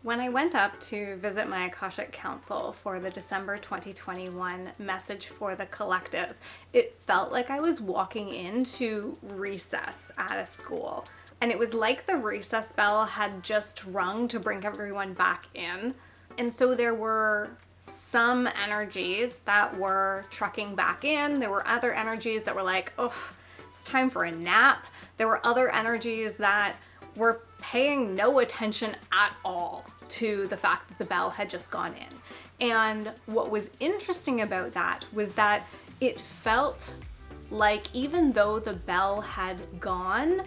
When I went up to visit my Akashic Council for the December 2021 message for the collective, it felt like I was walking into recess at a school. And it was like the recess bell had just rung to bring everyone back in. And so there were some energies that were trucking back in. There were other energies that were like, oh, it's time for a nap. There were other energies that were paying no attention at all to the fact that the bell had just gone in. And what was interesting about that was that it felt like even though the bell had gone,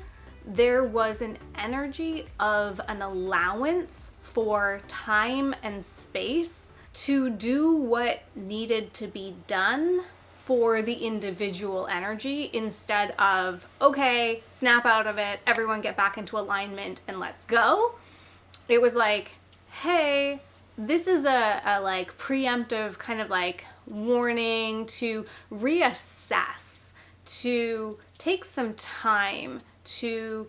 there was an energy of an allowance for time and space to do what needed to be done for the individual energy instead of, okay, snap out of it, everyone get back into alignment and let's go. It was like, hey, this is a like preemptive kind of like warning to reassess, to take some time to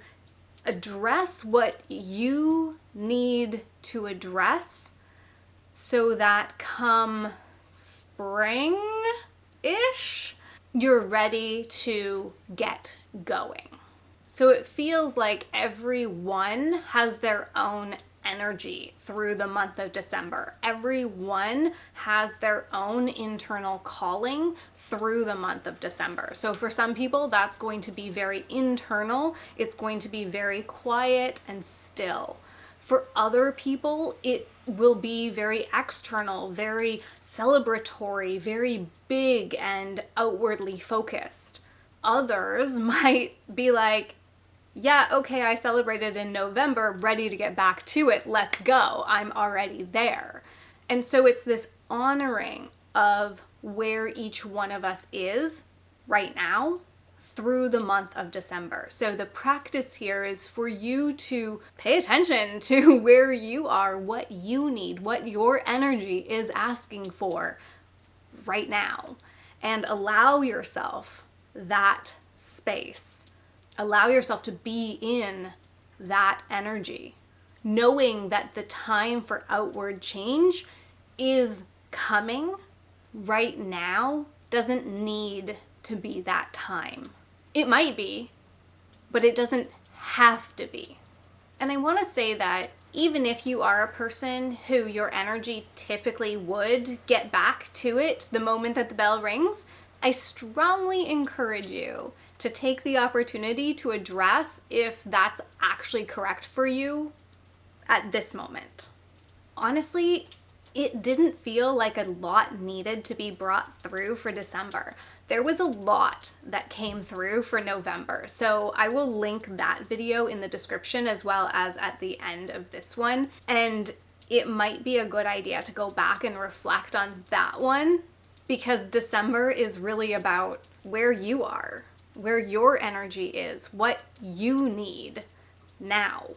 address what you need to address so that come spring, you're ready to get going. So it feels like everyone has their own energy through the month of December. Everyone has their own internal calling through the month of December. So for some people, that's going to be very internal. It's going to be very quiet and still. For other people, it will be very external, very celebratory, very big and outwardly focused. Others might be like, yeah, okay, I celebrated in November, ready to get back to it. Let's go. I'm already there. And so it's this honoring of where each one of us is right now through the month of December. So the practice here is for you to pay attention to where you are, what you need, what your energy is asking for right now, and allow yourself that space. Allow yourself to be in that energy, knowing that the time for outward change is coming right now. Doesn't need to be that time. It might be, but it doesn't have to be. And I want to say that even if you are a person who your energy typically would get back to it the moment that the bell rings, I strongly encourage you to take the opportunity to address if that's actually correct for you at this moment. Honestly, it didn't feel like a lot needed to be brought through for December. There was a lot that came through for November, so I will link that video in the description as well as at the end of this one. And it might be a good idea to go back and reflect on that one, because December is really about where you are, where your energy is, what you need now.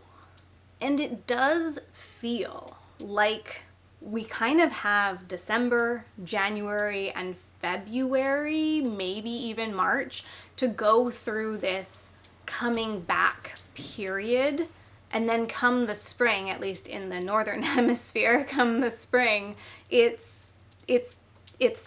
And it does feel like we kind of have December, January, and February, maybe even March, to go through this coming back period. And then come the spring, at least in the northern hemisphere, come the spring, it's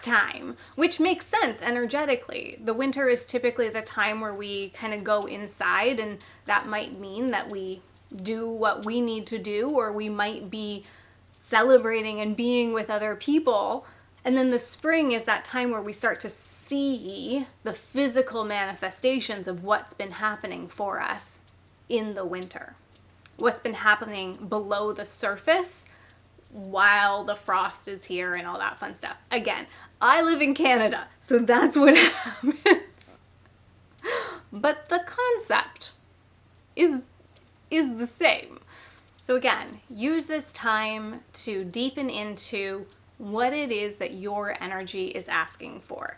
time, which makes sense energetically. The winter is typically the time where we kind of go inside, and that might mean that we do what we need to do, or we might be celebrating and being with other people. And then the spring is that time where we start to see the physical manifestations of what's been happening for us in the winter, what's been happening below the surface while the frost is here and all that fun stuff. Again, I live in Canada, so that's what happens. But the concept is the same. So again, use this time to deepen into what it is that your energy is asking for.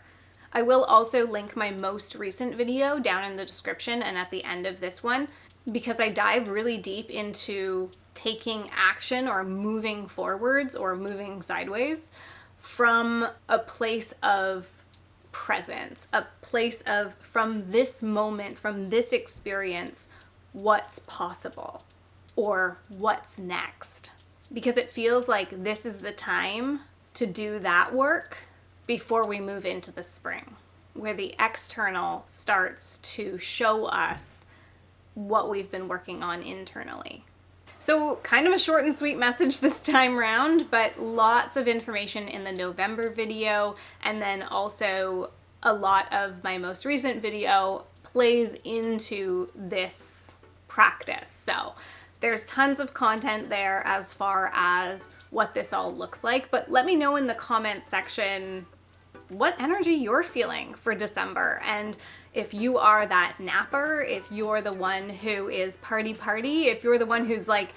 I will also link my most recent video down in the description and at the end of this one, because I dive really deep into taking action or moving forwards or moving sideways from a place of presence, a place of, from this moment, from this experience, what's possible or what's next. because it feels like this is the time to do that work before we move into the spring, where the external starts to show us what we've been working on internally. So kind of a short and sweet message this time round, but lots of information in the November video, and then also a lot of my most recent video plays into this practice. So there's tons of content there as far as what this all looks like, but let me know in the comments section what energy you're feeling for December, and if you are that napper, if you're the one who is party, if you're the one who's like,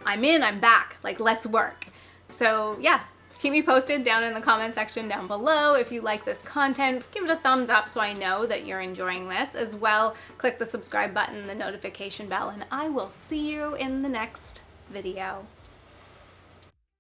I'm in, I'm back, like let's work. So yeah, keep me posted down in the comment section down below. If you like this content, give it a thumbs up so I know that you're enjoying this. As well, click the subscribe button, the notification bell, and I will see you in the next video.